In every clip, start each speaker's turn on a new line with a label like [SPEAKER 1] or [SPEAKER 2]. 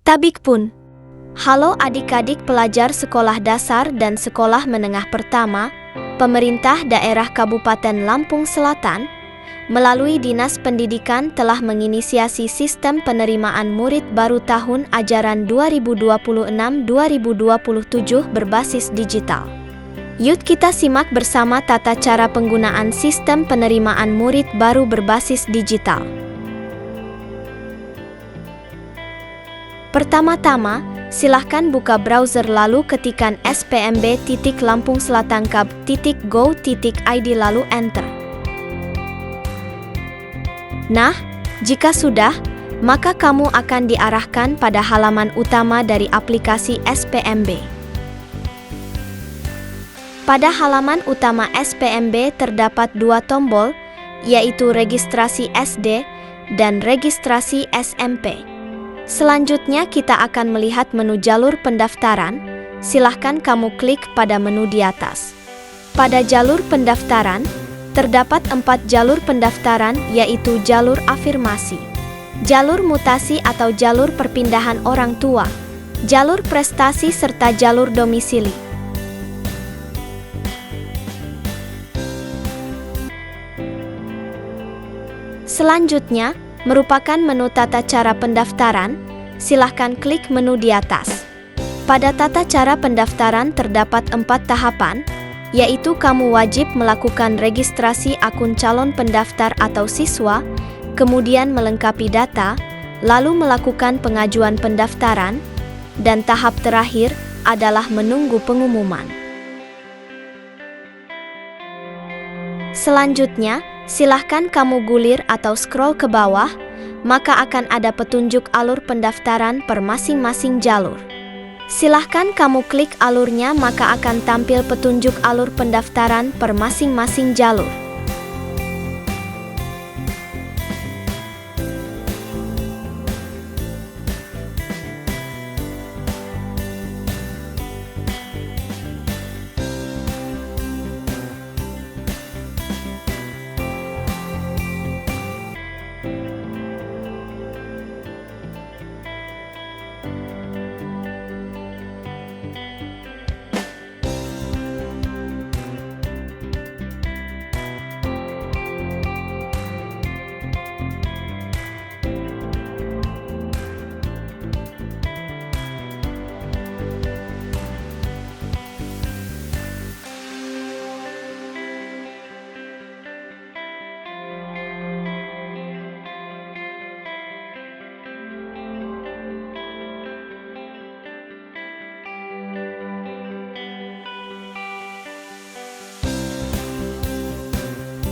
[SPEAKER 1] Tabik pun. Halo adik-adik pelajar sekolah dasar dan sekolah menengah pertama, pemerintah daerah Kabupaten Lampung Selatan, melalui Dinas Pendidikan telah menginisiasi sistem penerimaan murid baru tahun ajaran 2026-2027 berbasis digital. Yuk kita simak bersama tata cara penggunaan sistem penerimaan murid baru berbasis digital. Pertama-tama, silahkan buka browser lalu ketikkan spmb.lampungselatanKab.go.id lalu enter. Nah, jika sudah, maka kamu akan diarahkan pada halaman utama dari aplikasi SPMB. Pada halaman utama SPMB terdapat dua tombol, yaitu registrasi SD dan registrasi SMP. Selanjutnya kita akan melihat menu jalur pendaftaran, silahkan kamu klik pada menu di atas. Pada jalur pendaftaran, terdapat 4 jalur pendaftaran yaitu jalur afirmasi, jalur mutasi atau jalur perpindahan orang tua, jalur prestasi serta jalur domisili. Selanjutnya, merupakan menu tata cara pendaftaran, silahkan klik menu di atas. Pada tata cara pendaftaran terdapat 4 tahapan, yaitu kamu wajib melakukan registrasi akun calon pendaftar atau siswa, kemudian melengkapi data, lalu melakukan pengajuan pendaftaran, dan tahap terakhir adalah menunggu pengumuman. Selanjutnya, silahkan kamu gulir atau scroll ke bawah, maka akan ada petunjuk alur pendaftaran per masing-masing jalur. Silahkan kamu klik alurnya maka akan tampil petunjuk alur pendaftaran per masing-masing jalur.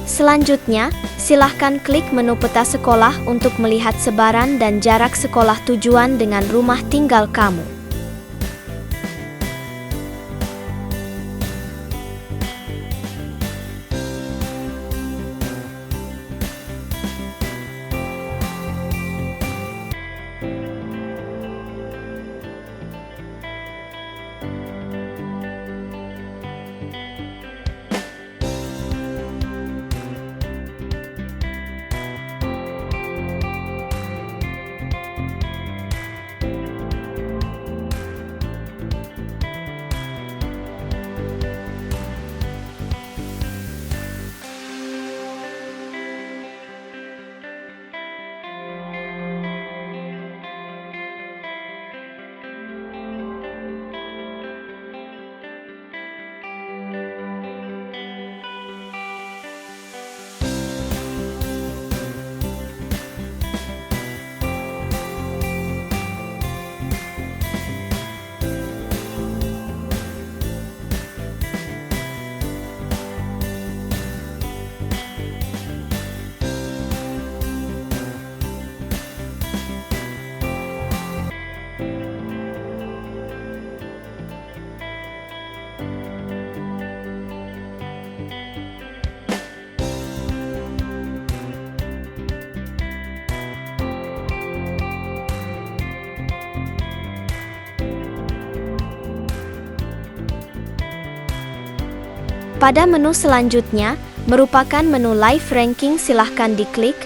[SPEAKER 1] Selanjutnya, silahkan klik menu peta sekolah untuk melihat sebaran dan jarak sekolah tujuan dengan rumah tinggal kamu. Pada menu selanjutnya, merupakan menu Live Ranking, silahkan diklik,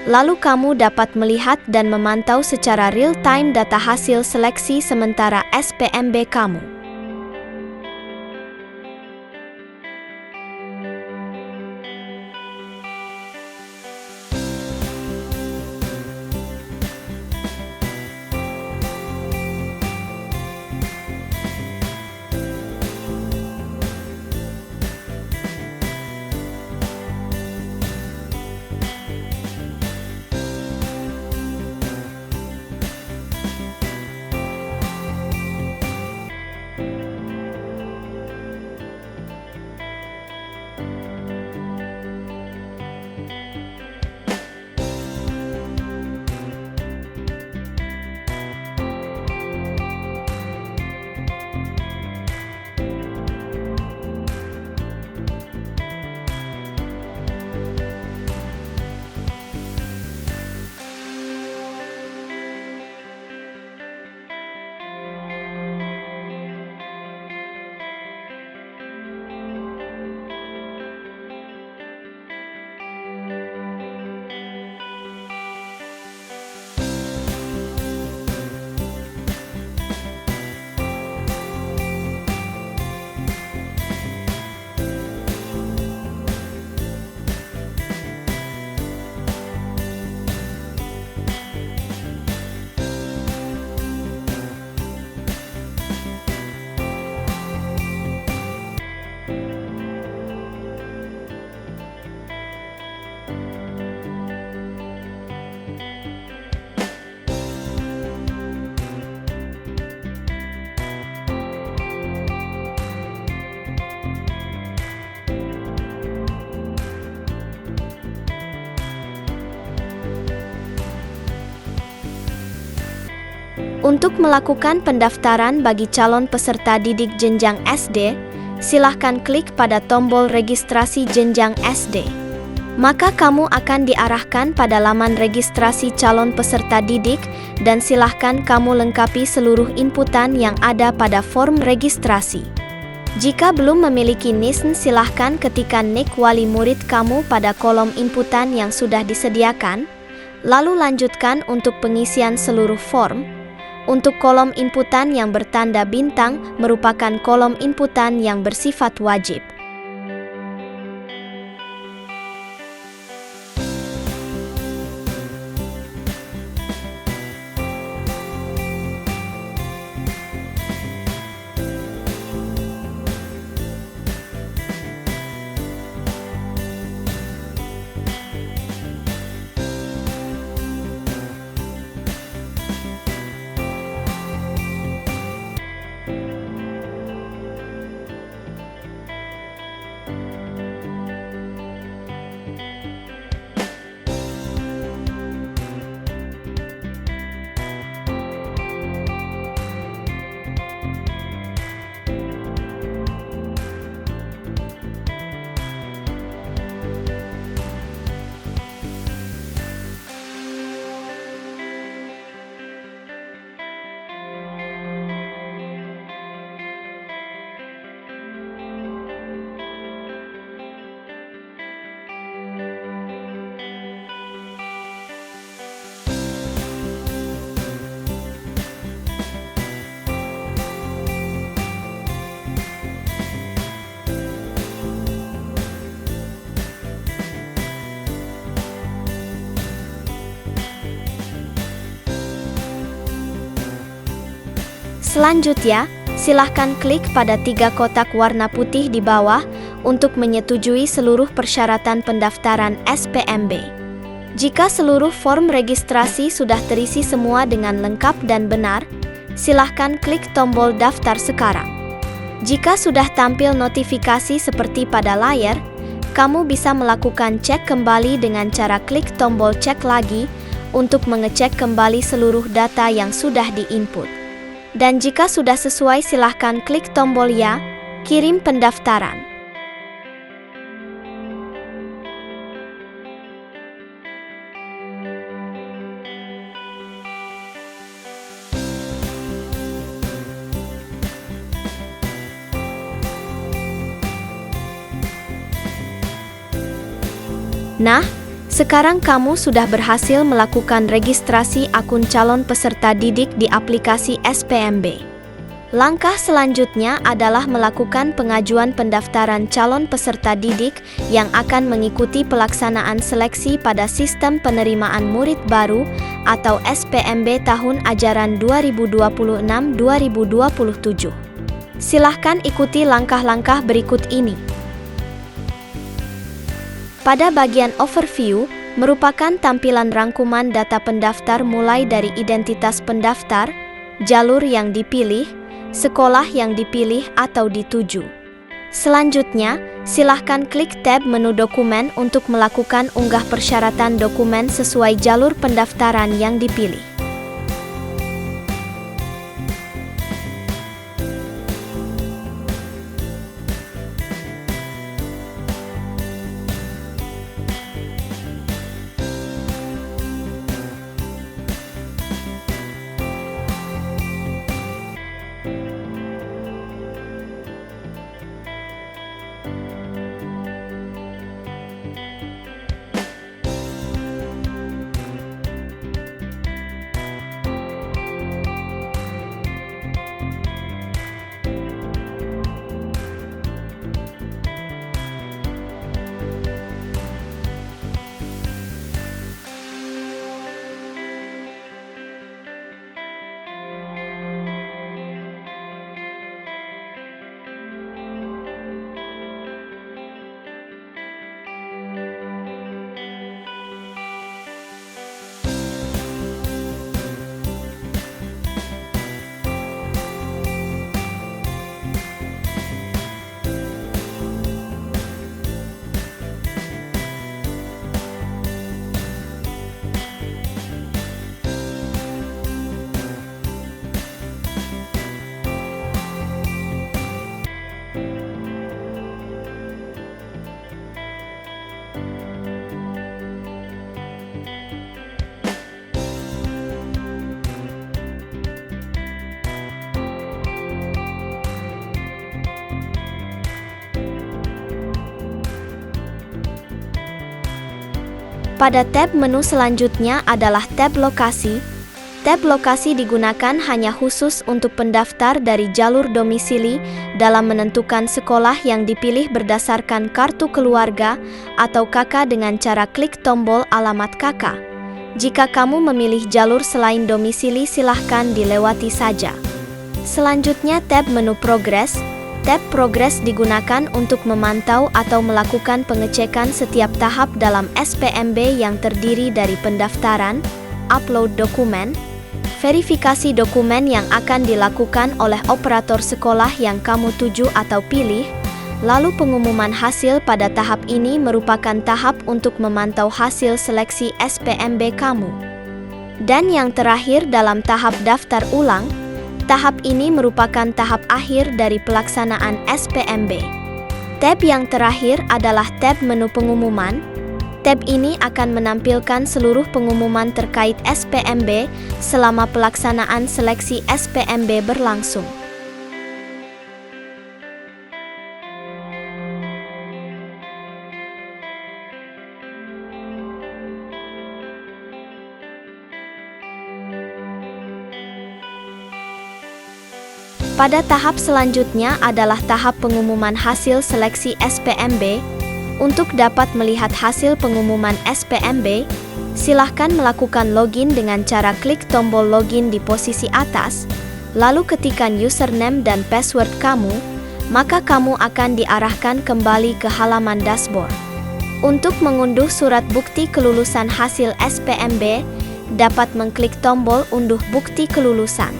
[SPEAKER 1] Lalu kamu dapat melihat dan memantau secara real-time data hasil seleksi sementara SPMB kamu. Untuk melakukan pendaftaran bagi calon peserta didik jenjang SD, silahkan klik pada tombol registrasi jenjang SD. Maka kamu akan diarahkan pada laman registrasi calon peserta didik dan silahkan kamu lengkapi seluruh inputan yang ada pada form registrasi. Jika belum memiliki NISN, silahkan ketikkan NIK wali murid kamu pada kolom inputan yang sudah disediakan, lalu lanjutkan untuk pengisian seluruh form. Untuk kolom inputan yang bertanda bintang merupakan kolom inputan yang bersifat wajib. Selanjutnya, silahkan klik pada 3 kotak warna putih di bawah untuk menyetujui seluruh persyaratan pendaftaran SPMB. Jika seluruh form registrasi sudah terisi semua dengan lengkap dan benar, silahkan klik tombol daftar sekarang. Jika sudah tampil notifikasi seperti pada layar, kamu bisa melakukan cek kembali dengan cara klik tombol cek lagi untuk mengecek kembali seluruh data yang sudah diinput. Dan jika sudah sesuai, silahkan klik tombol ya, kirim pendaftaran. Nah, Sekarang kamu sudah berhasil melakukan registrasi akun calon peserta didik di aplikasi SPMB. Langkah selanjutnya adalah melakukan pengajuan pendaftaran calon peserta didik yang akan mengikuti pelaksanaan seleksi pada Sistem Penerimaan Murid Baru atau SPMB tahun ajaran 2026-2027. Silahkan ikuti langkah-langkah berikut ini. Pada bagian overview, merupakan tampilan rangkuman data pendaftar mulai dari identitas pendaftar, jalur yang dipilih, sekolah yang dipilih atau dituju. Selanjutnya, silahkan klik tab menu dokumen untuk melakukan unggah persyaratan dokumen sesuai jalur pendaftaran yang dipilih. Pada tab menu selanjutnya adalah tab lokasi. Tab lokasi digunakan hanya khusus untuk pendaftar dari jalur domisili dalam menentukan sekolah yang dipilih berdasarkan kartu keluarga atau KK dengan cara klik tombol alamat KK. Jika kamu memilih jalur selain domisili, silahkan dilewati saja. Selanjutnya tab menu progres. Tab Progres digunakan untuk memantau atau melakukan pengecekan setiap tahap dalam SPMB yang terdiri dari pendaftaran, upload dokumen, verifikasi dokumen yang akan dilakukan oleh operator sekolah yang kamu tuju atau pilih, lalu pengumuman hasil. Pada tahap ini merupakan tahap untuk memantau hasil seleksi SPMB kamu. Dan yang terakhir dalam tahap daftar ulang, tahap ini merupakan tahap akhir dari pelaksanaan SPMB. Tab yang terakhir adalah tab menu pengumuman. Tab ini akan menampilkan seluruh pengumuman terkait SPMB selama pelaksanaan seleksi SPMB berlangsung. Pada tahap selanjutnya adalah tahap pengumuman hasil seleksi SPMB. Untuk dapat melihat hasil pengumuman SPMB, silahkan melakukan login dengan cara klik tombol login di posisi atas, lalu ketikkan username dan password kamu, maka kamu akan diarahkan kembali ke halaman dashboard. Untuk mengunduh surat bukti kelulusan hasil SPMB, dapat mengklik tombol unduh bukti kelulusan.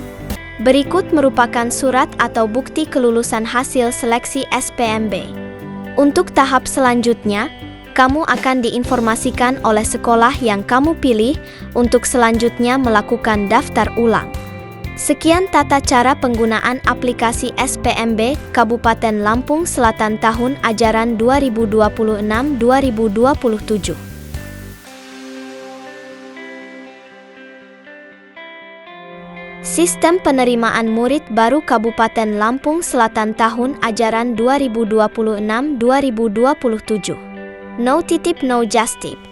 [SPEAKER 1] Berikut merupakan surat atau bukti kelulusan hasil seleksi SPMB. Untuk tahap selanjutnya, kamu akan diinformasikan oleh sekolah yang kamu pilih untuk selanjutnya melakukan daftar ulang. Sekian tata cara penggunaan aplikasi SPMB Kabupaten Lampung Selatan tahun ajaran 2026-2027. Sistem Penerimaan Murid Baru Kabupaten Lampung Selatan tahun ajaran 2026-2027. No titip no just tip.